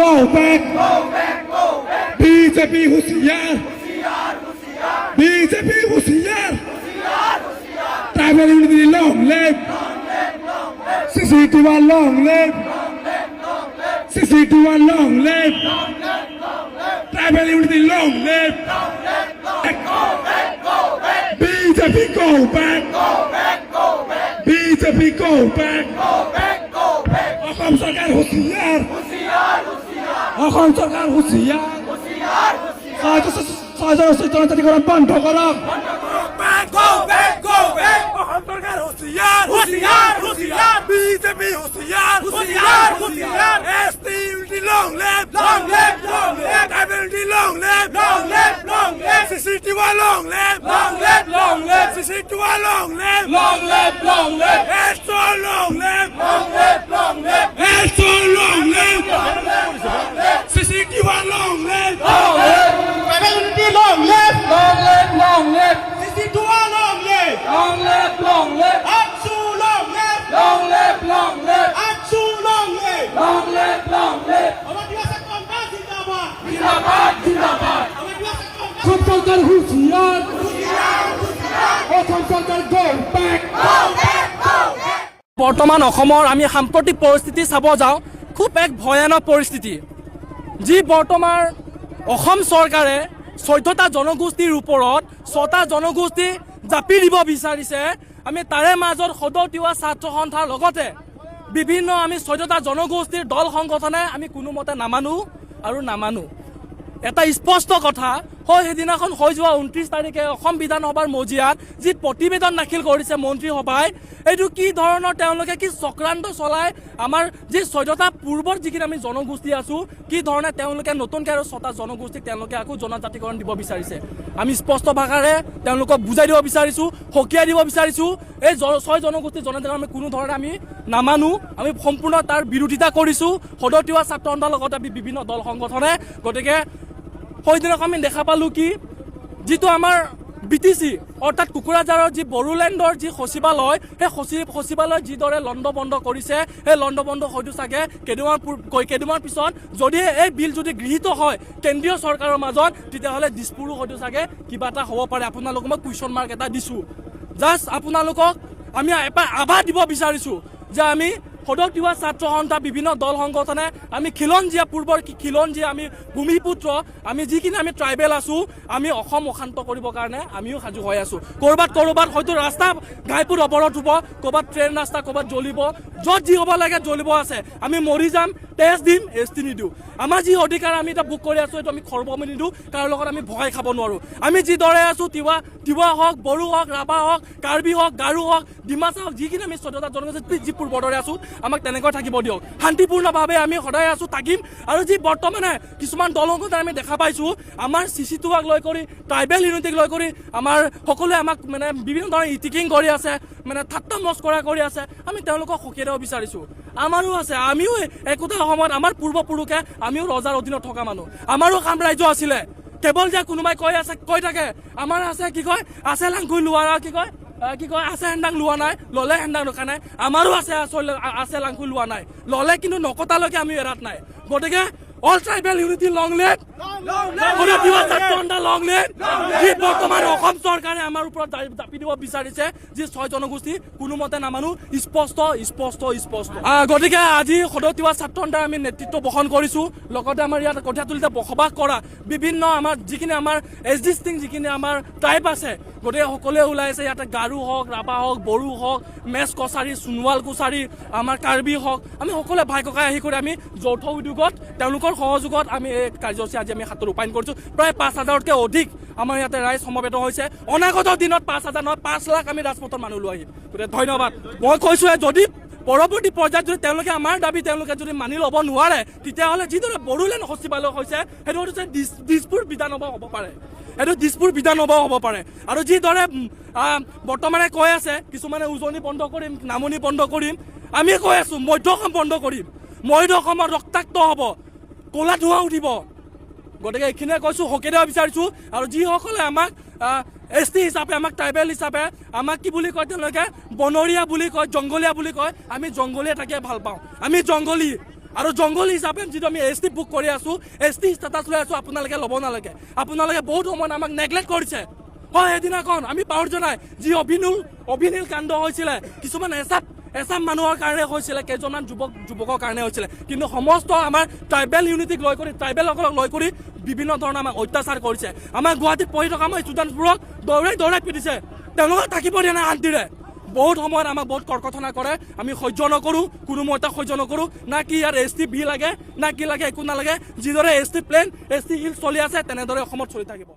go back. BJP होशियार BJP होशियार Tribal unity long live CC21 long live CC21 long live Tribal unity long live BJP go back BJP go back Assam চৰকাৰ হুঁচিয়াৰ অসম চৰকাৰ হুঁচিয়াৰ জনজাতিকৰণ বন্ধ কৰক অসম চৰকাৰ হুঁচিয়াৰ বিজেপি হুঁচিয়াৰ ST unity long live tribal unity long live CC21 long live CC21 long live এছটো long live এছটো long live CC21 long live tribal unity long live CC21 long live AASU long live AASU long live আমার দিবসে কংগ্রেস জিন্দাবাদ অসম চৰকাৰ হুঁচিয়াৰ অসম চৰকাৰ go back বৰ্তমান অসমৰ আমি সাম্প্ৰতিক পৰিস্থিতি চাব যাওঁ খুব এক ভয়ানক পৰিস্থিতি যি বৰ্তমান অসম চৰকাৰে 14টা জনগোষ্ঠীৰ ওপৰত 6টা জনগোষ্ঠী জাপি দিব বিচাৰিছে আমি তাৰে মাজত সদৌ ছাত্ৰ সন্থাৰ লগতে বিভিন্ন আমি 14টা জনগোষ্ঠীৰ দল সংগঠনে আমি কোনোমতে নামানো এটা স্পষ্ট কথা হয় সেইদিনাখন হৈ যোৱা 29 তাৰিখে অসম বিধানসভাৰ মজিয়াত যি প্ৰতিবেদন দাখিল কৰিছে মন্ত্ৰীসভাই এইটো কি ধৰণৰ তেওঁলোকে কি চক্ৰান্ত চলাই আমাৰ যি 14টা পূৰ্বৰ যিখিনি আমি জনগোষ্ঠী আছো কি ধৰণে তেওঁলোকে নতুনকৈ আৰু 6টা জনগোষ্ঠীক তেওঁলোকে আকৌ জনজাতিকৰণ দিব বিচাৰিছে আমি স্পষ্ট ভাষাৰে তেওঁলোকক বুজাই দিব বিচাৰিছো হকিয়াই দিব বিচাৰিছো এই 6 জনগোষ্ঠীৰ জনজাতিকৰণ আমি কোনো ধৰণে আমি নামানো আমি সম্পূৰ্ণ তাৰ বিৰোধিতা কৰিছো সদৌ ছাত্ৰ সন্থাৰ লগতে বিভিন্ন দল সংগঠনে গতিকে সেইদিনাখন আমি দেখা পালোঁ কি যিটো আমাৰ BTC অৰ্থাৎ কুকুৰাঝাৰৰ যি বড়োলেণ্ডৰ যি সচিবালয় সেই সচিবালয় যিদৰে লণ্ডভণ্ড কৰিছে সেই লণ্ডভণ্ড হয়তো চাগে কেইদিনমান পিছত যদি এই বিল যদি গৃহীত হয় কেন্দ্ৰীয় চৰকাৰৰ মাজত তেতিয়াহ'লে দিছপুৰো হয়তো চাগে কিবা এটা হ'ব পাৰে আপোনালোকক মই কুৱেশ্যন মাৰ্ক এটা দিছোঁ জাষ্ট আপোনালোকক আমি এবাৰ আভাস দিব বিচাৰিছোঁ যে আমি সদৌ ছাত্ৰ সন্থা বিভিন্ন দল সংগঠনে আমি খিলঞ্জীয়া পূৰ্বৰ খিলঞ্জীয়া আমি ভূমিপুত্ৰ আমি যিখিনি আমি ট্ৰাইবেল আছো আমি অসম অশান্ত কৰিবৰ কাৰণে আমিও সাজু হৈ আছো ক'ৰবাত হয়তো ৰাস্তা ঘাইপুৰ অৱৰোধ হ'ব ক'ৰবাত ট্ৰেইন ৰাস্তা ক'ৰবাত জ্বলিব য'ত যি হ'ব লাগে জ্বলিব আছে আমি মৰি যাম তেজ দিম এছটি নিদিওঁ আমাৰ যি অধিকাৰ আমি এটা বুক কৰি আছো এইটো আমি খৰ্বমি নিদিওঁ কাৰো লগত আমি ভয় খাব নোৱাৰোঁ আমি যিদৰে আছো তিৱা হওক বড়ো হওক ৰাভা হওক কাৰ্বি হওক গাৰো হওক ডিমাচা হওক যিখিনি আমি 14টা জনগোষ্ঠী যি পূৰ্বৰ দৰে আছো আমাক তেনেকৈ থাকিব দিয়ক শান্তিপূৰ্ণভাৱে আমি সদায় আছো থাকিম আৰু যি বৰ্তমানে কিছুমান দল সংগঠন আমি দেখা পাইছো আমাৰ CC2ক লৈ কৰি ট্ৰাইবেল ইউনিটিক লৈ কৰি আমাৰ সকলোৱে আমাক মানে বিভিন্ন ধৰণৰ ইটিকিং কৰি আছে মানে ঠাট্টা মস্কৰা কৰি আছে আমি তেওঁলোকক সকিয়াই দিব বিচাৰিছোঁ আমাৰো আছে আমিও একোটা সময়ত আমাৰ পূৰ্বপুৰুষে আমিও ৰজাৰ অধীনত থকা মানুহ আমাৰো সাম্ৰাজ্য আছিলে কেৱল যে কোনোবাই কৈ থাকে আমাৰ আছে কি কয় আছে লাংকুই লোৱা কি কয় আছে হেন্দাং লোৱা নাই ললে হেন্দাং ৰখা নাই আমাৰো আছে লাংকুই লোৱা নাই ললে কিন্তু নকটালৈকে আমি এৰাত নাই গতিকে অল ট্ৰাইবেল ইউনিটি লং লেট লং লেট যি বৰ্তমান অসম চৰকাৰে আমাৰ ওপৰত জাপি দিব বিচাৰিছে যি 6 জনগোষ্ঠী কোনোমতে নামানো স্পষ্ট গতিকে আজি সদৌ ছাত্ৰ সন্থাই আমি নেতৃত্ব বহন কৰিছো লগতে আমাৰ ইয়াত কঠীয়াতলিতে বসবাস কৰা বিভিন্ন আমাৰ যিখিনি আমাৰ এক্সিষ্টিং যিখিনি আমাৰ ট্ৰাইব আছে গতিকে সকলোৱে ওলাইছে ইয়াতে গাৰো হওক ৰাভা হওক বড়ো হওক মেচ কছাৰী সোণোৱাল কছাৰী আমাৰ কাৰ্বি হওক আমি সকলোৱে ভাই ককাই আহি কৰি আমি যৌথ উদ্যোগত তেওঁলোকৰ সহযোগত আমি এই কাৰ্যসূচী আজি আমি হাতত ৰূপায়ণ কৰিছোঁ প্ৰায় 5,000তকৈ অধিক আমাৰ ইয়াতে ৰাইজ সমবেত হৈছে অনাগত দিনত 5,000 নহয় 5 লাখ আমি ৰাজপথত মানুহ লৈ আহিম গতিকে ধন্যবাদ মই কৈছোঁ যদি পৰৱৰ্তী পৰ্যায়ত যদি তেওঁলোকে আমাৰ দাবী তেওঁলোকে যদি মানি ল'ব নোৱাৰে তেতিয়াহ'লে যিদৰে বড়োলেণ্ড সচিবালয় হৈছে সেইটো হৈছে দিছপুৰ বিধানসভা হ'ব পাৰে এইটো দিছপুৰ বিধানসভা হ'ব পাৰে আৰু যিদৰে বৰ্তমানে কৈ আছে কিছুমানে উজনি বন্ধ কৰিম নামনি বন্ধ কৰিম আমি কৈ আছোঁ মধ্য অসম বন্ধ কৰিম মধ্য অসমত ৰক্তাক্ত হ'ব ক'লা ধোঁৱা উঠিব গতিকে এইখিনিয়ে কৈছোঁ সকিয়াই দিব বিচাৰিছোঁ আৰু যিসকলে আমাক ST হিচাপে আমাক ট্ৰাইবেল হিচাপে আমাক কি বুলি কয় তেওঁলোকে বনৰীয়া বুলি কয় জংগলীয়া বুলি কয় আমি জংগলীয়া তাকে ভাল পাওঁ আমি জংগলী আৰু জংঘল হিচাপে যিটো আমি এছ টি বুক কৰি আছোঁ, এছ টি ষ্টেটাছ লৈ আছোঁ, আপোনালোকে ল'ব নালাগে। আপোনালোকে বহুত সময়ত আমাক নেগলেক্ট কৰিছে। হয়, সেইদিনাখন আমি পাহৰিছো নাই যি অভিনীল কাণ্ড হৈছিলে, কিছুমান এছাম মানুহৰ কাৰণে হৈছিলে, কেইজনমান যুৱকৰ কাৰণে হৈছিলে, কিন্তু সমস্ত আমাৰ ট্ৰাইবেল ইউনিটিক লৈ কৰি, ট্ৰাইবেলসকলক লৈ কৰি বিভিন্ন ধৰণৰ আমাক অত্যাচাৰ কৰিছে। আমাৰ গুৱাহাটীত পঢ়ি থকা আমাৰ ষ্টুডেণ্টছবোৰক দৌৰাই পিটিছে, তেওঁলোকক থাকিব দিয়া নাই শান্তিৰে। বহুত সময়ত আমাক বহুত কৰ্কথনা কৰে, আমি সহ্য নকৰোঁ, কোনো মতে সহ্য নকৰোঁ। না কি ইয়াৰ এছ টি বি লাগে, না কি লাগে, একো নালাগে। যিদৰে S T plain, S T hill চলি আছে, তেনেদৰে অসমত চলি থাকিব।